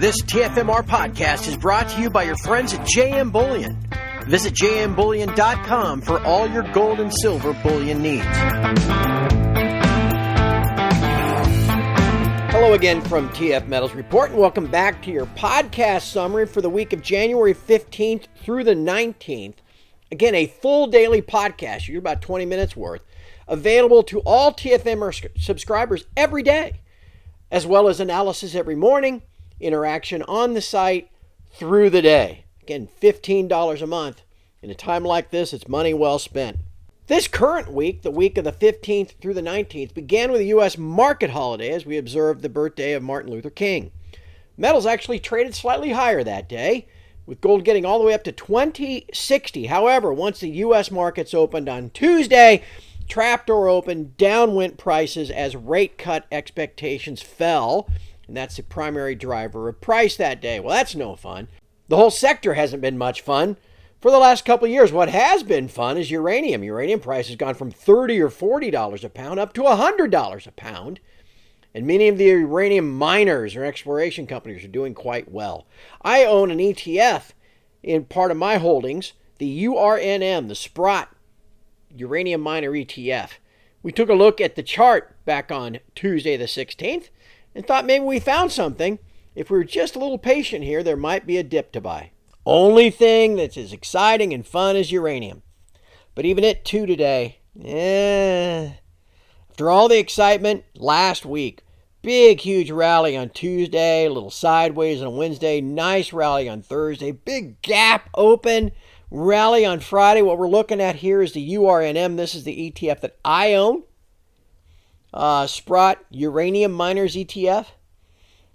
This TFMR podcast is brought to you by your friends at JM Bullion. Visit jmbullion.com for all your gold and silver bullion needs. Hello again from TF Metals Report, and welcome back to your podcast summary for the week of January 15th through the 19th. Again, a full daily podcast, you're about 20 minutes worth, available to all TFMR subscribers every day, as well as analysis every morning, interaction on the site through the day. Again, $15 a month. In a time like this, it's money well spent. This current week, the week of the 15th through the 19th, began with a U.S. market holiday as we observed the birthday of Martin Luther King. Metals actually traded slightly higher that day, with gold getting all the way up to $20.60. However, once the U.S. markets opened on Tuesday, trapdoor opened, down went prices as rate cut expectations fell, and that's the primary driver of price that day. Well, that's no fun. The whole sector hasn't been much fun for the last couple of years. What has been fun is uranium. Uranium price has gone from $30 or $40 a pound up to $100 a pound. And many of the uranium miners or exploration companies are doing quite well. I own an ETF in part of my holdings, the URNM, the Sprott Uranium Miner ETF. We took a look at the chart back on Tuesday the 16th and thought maybe we found something. If we were just a little patient here, there might be a dip to buy. Only thing that's as exciting and fun as uranium. But even it too today, after all the excitement last week, big huge rally on Tuesday, a little sideways on Wednesday, nice rally on Thursday, big gap open, rally on Friday. What we're looking at here is the URNM. This is the ETF that I own. Sprott Uranium Miners ETF.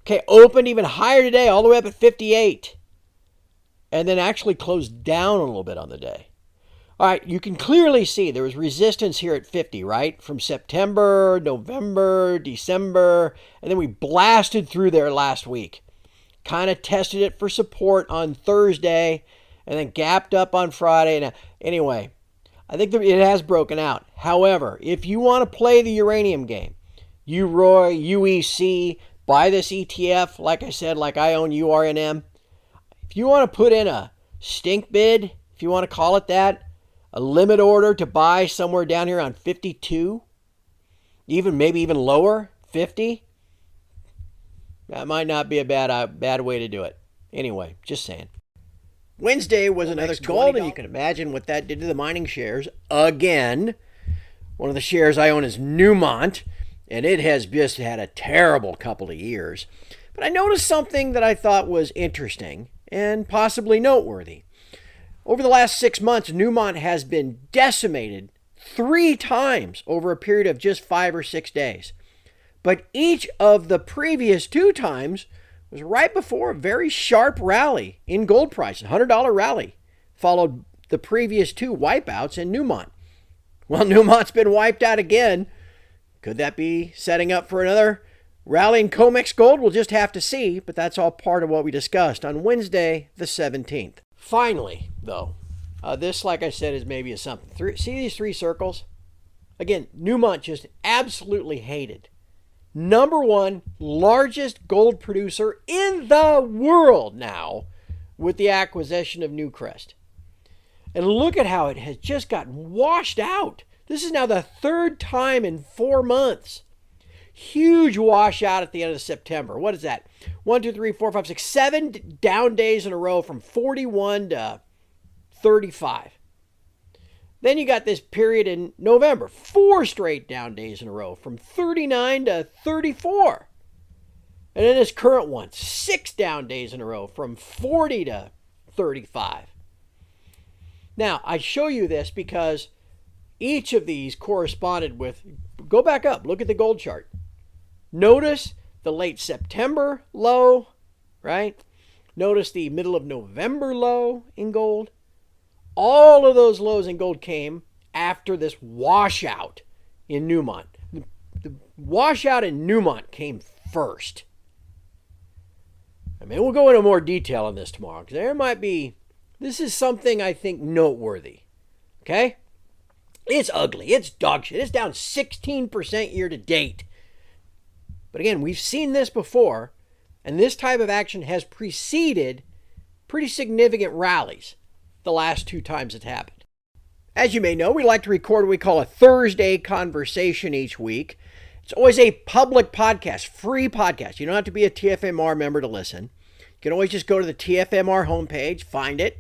Okay, opened even higher today, all the way up at 58. And then actually closed down a little bit on the day. All right, you can clearly see there was resistance here at 50, right? From September, November, December, and then we blasted through there last week. Kind of tested it for support on Thursday, and then gapped up on Friday. And anyway, I think it has broken out. However, if you want to play the uranium game, UROY, UEC, buy this ETF, like I said, like I own URNM. If you want to put in a stink bid, if you want to call it that, a limit order to buy somewhere down here on 52, maybe even lower, 50, that might not be a bad way to do it. Anyway, just saying. Wednesday was another gold, and you can imagine what that did to the mining shares. Again, one of the shares I own is Newmont, and it has just had a terrible couple of years. But I noticed something that I thought was interesting and possibly noteworthy. Over the last 6 months, Newmont has been decimated 3 times over a period of just 5 or 6 days. But each of the previous 2 times was right before a very sharp rally in gold price, a $100 rally, followed the previous 2 wipeouts in Newmont. Well, Newmont's been wiped out again. Could that be setting up for another rally in COMEX gold? We'll just have to see, but that's all part of what we discussed on Wednesday the 17th. Finally, though, this, like I said, is maybe a something. See these 3 circles? Again, Newmont just absolutely hated. Number 1 largest gold producer in the world now with the acquisition of Newcrest. And look at how it has just gotten washed out. This is now the 3rd time in 4 months. Huge washout at the end of September. What is that? 1, 2, 3, 4, 5, 6, 7 down days in a row from 41 to 35. Then you got this period in November, 4 straight down days in a row from 39 to 34. And then this current one, 6 down days in a row from 40 to 35. Now, I show you this because each of these corresponded with, go back up, look at the gold chart. Notice the late September low, right? Notice the middle of November low in gold. All of those lows in gold came after this washout in Newmont. The washout in Newmont came first. I mean, we'll go into more detail on this tomorrow because this is something I think noteworthy. Okay? It's ugly. It's dog shit. It's down 16% year to date. But again, we've seen this before. And this type of action has preceded pretty significant rallies the last two times it's happened. As you may know, we like to record what we call a Thursday conversation each week. It's always a public podcast, free podcast. You don't have to be a TFMR member to listen. You can always just go to the TFMR homepage, find it,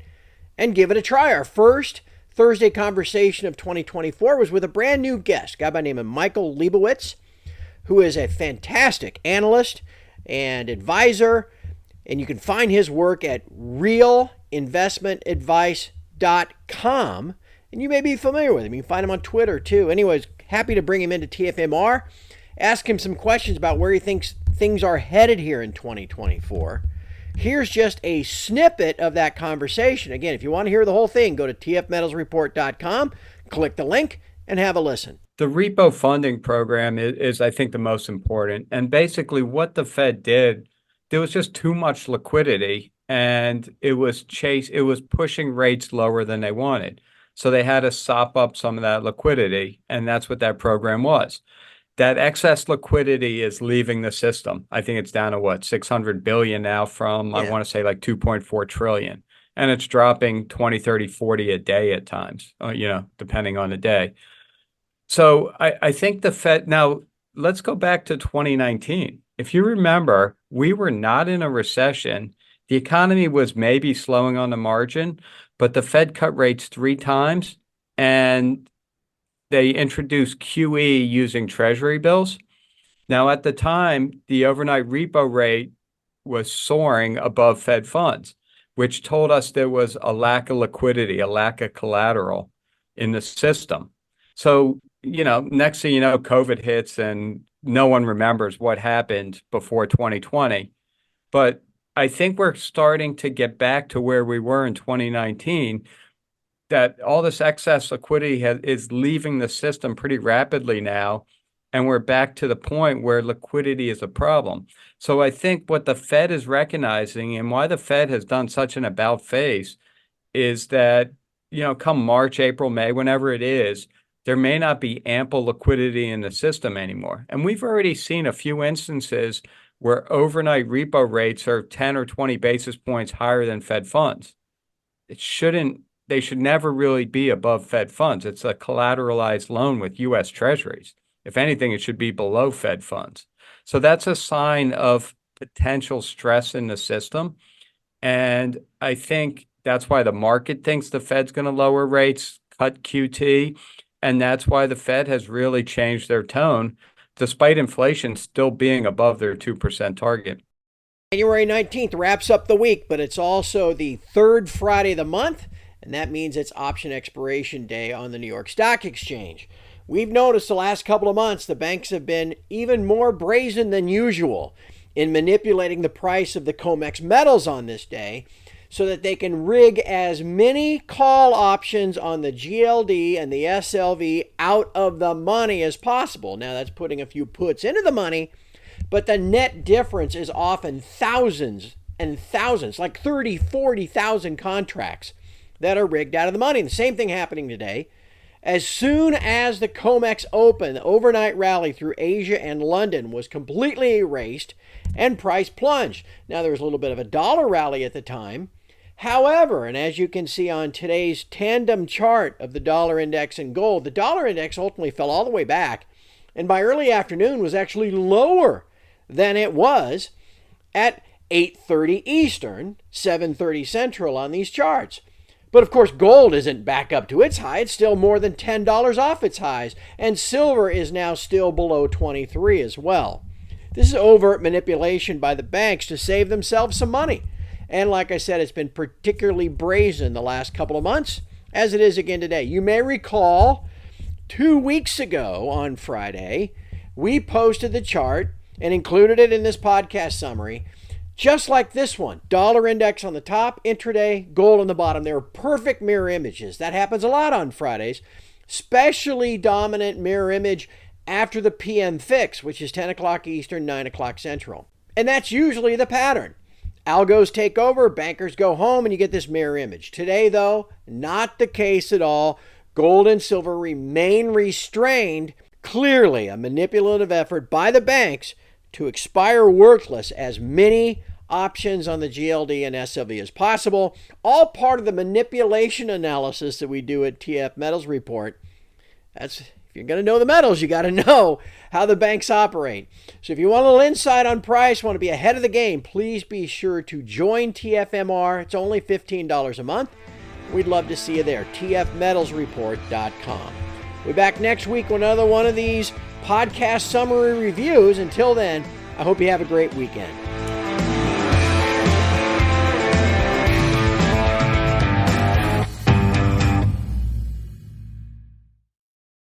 and give it a try. Our first Thursday conversation of 2024 was with a brand new guest, a guy by the name of Michael Leibowitz, who is a fantastic analyst and advisor. And you can find his work at realinvestmentadvice.com. And you may be familiar with him. You can find him on Twitter too. Anyways, happy to bring him into TFMR. Ask him some questions about where he thinks things are headed here in 2024. Here's just a snippet of that conversation. Again, if you want to hear the whole thing, go to tfmetallsreport.com, click the link, and have a listen. The repo funding program is, I think, the most important. And basically what the Fed did, there was just too much liquidity, and it was pushing rates lower than they wanted. So they had to sop up some of that liquidity, and that's what that program was. That excess liquidity is leaving the system. I think it's down to what, 600 billion now from, I want to say like 2.4 trillion. And it's dropping 20, 30, 40 a day at times, depending on the day. So I think the Fed, now let's go back to 2019. If you remember, we were not in a recession. The economy was maybe slowing on the margin, but the Fed cut rates 3 times, and they introduced QE using treasury bills. Now, at the time, the overnight repo rate was soaring above Fed funds, which told us there was a lack of liquidity, a lack of collateral in the system. So, next thing you know, COVID hits and no one remembers what happened before 2020. But I think we're starting to get back to where we were in 2019, that all this excess liquidity is leaving the system pretty rapidly now, and we're back to the point where liquidity is a problem. So I think what the Fed is recognizing, and why the Fed has done such an about face, is that, come March, April, May, whenever it is, there may not be ample liquidity in the system anymore. And we've already seen a few instances where overnight repo rates are 10 or 20 basis points higher than Fed funds. They should never really be above Fed funds. It's a collateralized loan with U.S. Treasuries. If anything, it should be below Fed funds. So that's a sign of potential stress in the system. And I think that's why the market thinks the Fed's going to lower rates, cut QT. And that's why the Fed has really changed their tone, despite inflation still being above their 2% target. January 19th wraps up the week, but it's also the third Friday of the month, and that means it's option expiration day on the New York Stock Exchange. We've noticed the last couple of months the banks have been even more brazen than usual in manipulating the price of the COMEX metals on this day so that they can rig as many call options on the GLD and the SLV out of the money as possible. Now, that's putting a few puts into the money, but the net difference is often thousands and thousands, like 30, 40,000 contracts that are rigged out of the money. And the same thing happening today. As soon as the COMEX Open, the overnight rally through Asia and London was completely erased and price plunged. Now, there was a little bit of a dollar rally at the time. However, and as you can see on today's tandem chart of the dollar index and gold, the dollar index ultimately fell all the way back, and by early afternoon was actually lower than it was at 8:30 Eastern, 7:30 Central on these charts. But of course, gold isn't back up to its high. It's still more than $10 off its highs, and silver is now still below 23 as well. This is overt manipulation by the banks to save themselves some money. And like I said, it's been particularly brazen the last couple of months, as it is again today. You may recall 2 weeks ago on Friday, we posted the chart and included it in this podcast summary, just like this one. Dollar index on the top, intraday, gold on the bottom. They're perfect mirror images. That happens a lot on Fridays, especially dominant mirror image after the PM fix, which is 10 o'clock Eastern, 9 o'clock Central. And that's usually the pattern. Algos take over, bankers go home, and you get this mirror image. Today, though, not the case at all. Gold and silver remain restrained. Clearly, a manipulative effort by the banks to expire worthless as many options on the GLD and SLV as possible, all part of the manipulation analysis that we do at TF Metals Report. If you're going to know the metals, you got to know how the banks operate. So if you want a little insight on price, want to be ahead of the game, please be sure to join TFMR. It's only $15 a month. We'd love to see you there. TFMetalsReport.com. We'll be back next week with another one of these podcast summary reviews. Until then, I hope you have a great weekend.